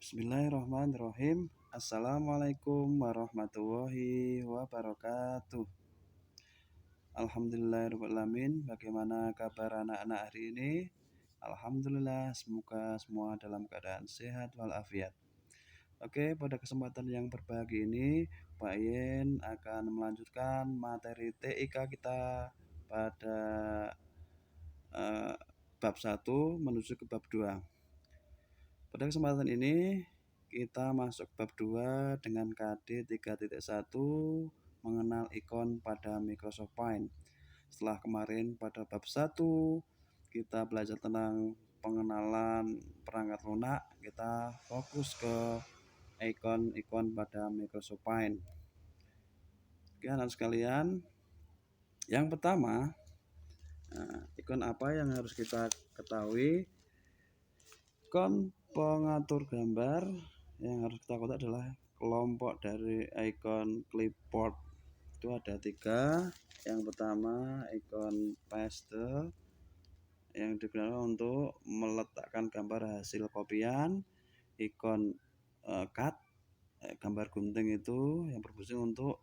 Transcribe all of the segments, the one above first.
Bismillahirrahmanirrahim. Assalamualaikum warahmatullahi wabarakatuh. Alhamdulillahirrahmanirrahim. Bagaimana kabar anak-anak hari ini? Alhamdulillah, semoga semua dalam keadaan sehat walafiat. Oke, pada kesempatan yang berbahagia ini, Pak Yen akan melanjutkan materi TIK kita pada bab 1 menuju ke bab 2. Pada kesempatan ini kita masuk bab 2 dengan KD 3.1 mengenal ikon pada Microsoft Paint. Setelah kemarin pada bab 1 kita belajar tentang pengenalan perangkat lunak, kita fokus ke ikon-ikon pada Microsoft Paint. Oke, anak sekalian, yang pertama, ikon apa yang harus kita ketahui? Ikon pengatur gambar yang harus kita ketahui adalah kelompok dari ikon clipboard. Itu ada 3. Yang pertama ikon paste yang digunakan untuk meletakkan gambar hasil kopian. Ikon cut, gambar gunting itu yang berfungsi untuk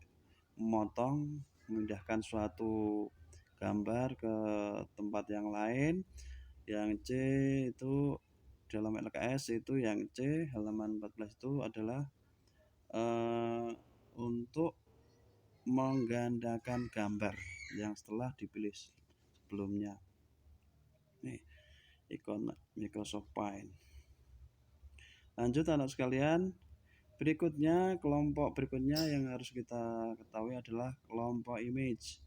memotong, memindahkan suatu gambar ke tempat yang lain. Yang C itu dalam LKS itu yang C halaman 14 itu adalah untuk menggandakan gambar yang setelah dipilih sebelumnya. Nih, ikon Microsoft Paint. Lanjut anak sekalian, kelompok berikutnya yang harus kita ketahui adalah kelompok image.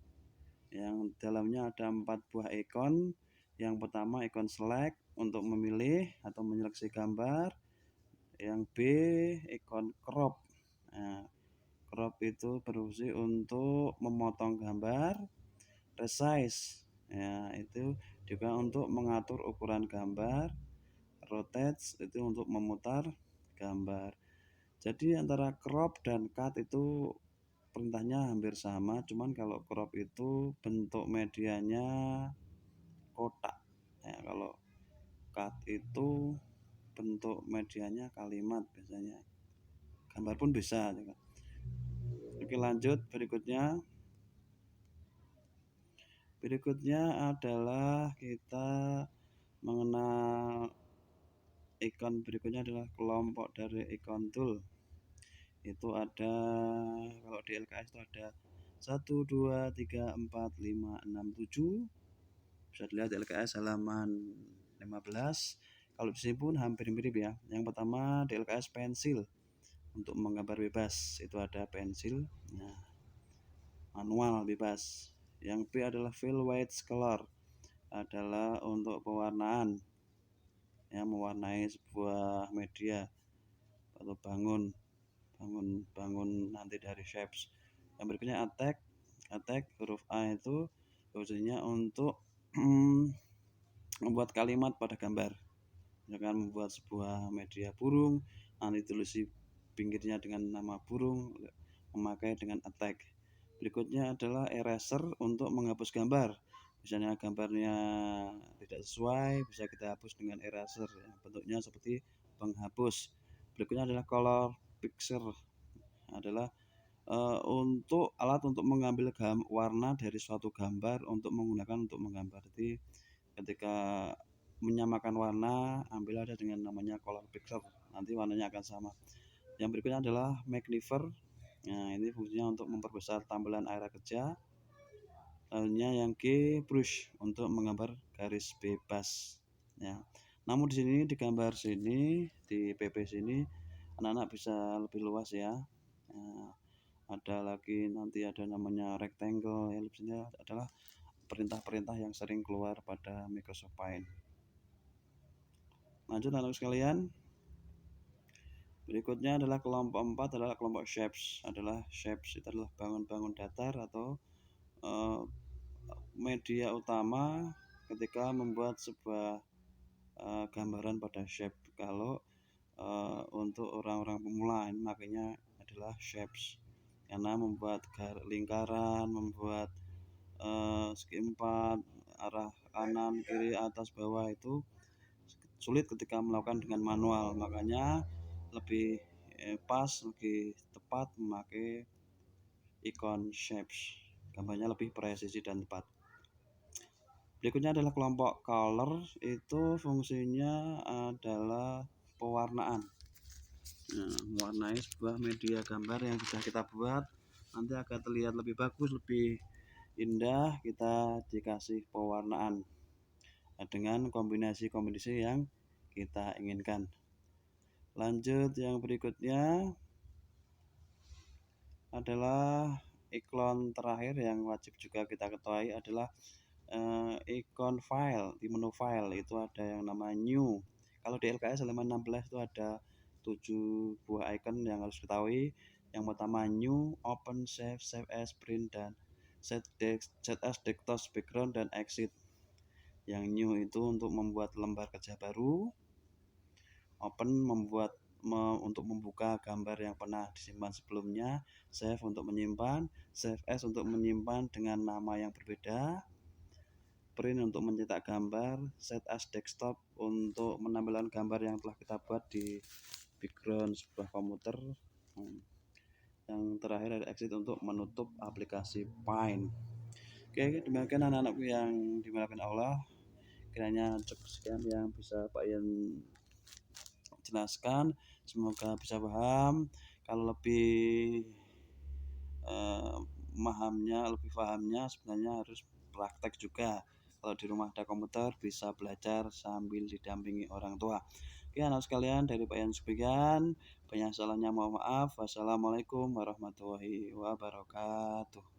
Yang dalamnya ada 4 buah ikon. Yang pertama ikon select untuk memilih atau menyeleksi gambar. Yang B ikon crop. Nah, crop itu berfungsi untuk memotong gambar. Resize, ya itu juga untuk mengatur ukuran gambar. Rotate itu untuk memutar gambar. Jadi antara crop dan cut itu perintahnya hampir sama, cuman kalau crop itu bentuk medianya kotak. Ya, kalau cut itu bentuk medianya kalimat biasanya. Gambar pun bisa juga. Oke, lanjut berikutnya adalah kita mengenal ikon berikutnya adalah kelompok dari ikon tool. Itu ada, kalau di LKS itu ada 1, 2, 3, 4, 5, 6, 7. Bisa dilihat di LKS halaman 15. Kalau di sini pun hampir mirip ya. Yang pertama di LKS pensil untuk menggambar bebas, itu ada pensil. Nah, manual bebas. Yang B adalah fill white color, adalah untuk pewarnaan, ya, mewarnai sebuah media atau bangun nanti dari shapes. Yang berikutnya attack huruf A itu fungsinya untuk membuat kalimat pada gambar. Misalkan membuat sebuah media burung, nanti tulis pinggirnya dengan nama burung, memakai dengan attack. Berikutnya adalah eraser untuk menghapus gambar. Misalnya gambarnya tidak sesuai, bisa kita hapus dengan eraser, ya, bentuknya seperti penghapus. Berikutnya adalah color picker, adalah untuk alat untuk mengambil warna dari suatu gambar untuk menggambar. Jadi ketika menyamakan warna, ambil ada dengan namanya color picker, nanti warnanya akan sama. Yang berikutnya adalah magnifier. Nah, ini fungsinya untuk memperbesar tampilan area kerja. Lainnya yang G brush untuk menggambar garis bebas, ya. Namun di sini di gambar sini, di PP sini anak-anak bisa lebih luas ya. Nah, ada lagi nanti ada namanya rectangle, ya, ini adalah perintah-perintah yang sering keluar pada Microsoft Paint. Lanjut anak sekalian, berikutnya adalah kelompok 4 adalah kelompok shapes. Shapes itu adalah bangun-bangun datar atau media utama ketika membuat sebuah gambaran pada shape. Kalau untuk orang-orang pemula ini makanya adalah shapes, karena membuat lingkaran, membuat segi 4, arah kanan, kiri, atas, bawah itu sulit ketika melakukan dengan manual. Makanya lebih pas, lebih tepat memakai ikon shapes. Gambarnya lebih presisi dan tepat. Berikutnya adalah kelompok color, itu fungsinya adalah pewarnaan. Nah, mewarnai sebuah media gambar yang sudah kita buat nanti agar terlihat lebih bagus, lebih indah, kita dikasih pewarnaan dengan kombinasi-kombinasi yang kita inginkan. Lanjut, yang berikutnya adalah ikon terakhir yang wajib juga kita ketahui adalah ikon file. Di menu file itu ada yang namanya new. Kalau di LKS halaman 16 itu ada 7 buah icon yang harus diketahui. Yang pertama new, open, save, save as, print, dan set as desktop, background, dan exit. Yang new itu untuk membuat lembar kerja baru, open untuk membuka gambar yang pernah disimpan sebelumnya, save untuk menyimpan, save as untuk menyimpan dengan nama yang berbeda, print untuk mencetak gambar, set as desktop untuk menampilkan gambar yang telah kita buat di background sebuah komputer. Yang terakhir ada exit untuk menutup aplikasi Paint. Oke, demikian anak-anakku yang dimuliakan Allah. Kiranya cukup sekian yang bisa Pak Ian jelaskan, semoga bisa paham. Kalau lebih lebih pahamnya sebenarnya harus praktek juga. Kalau di rumah ada komputer bisa belajar sambil didampingi orang tua. Oke anak sekalian, dari Pak Ian sekian, banyak salahnya mohon maaf. Wassalamualaikum warahmatullahi wabarakatuh.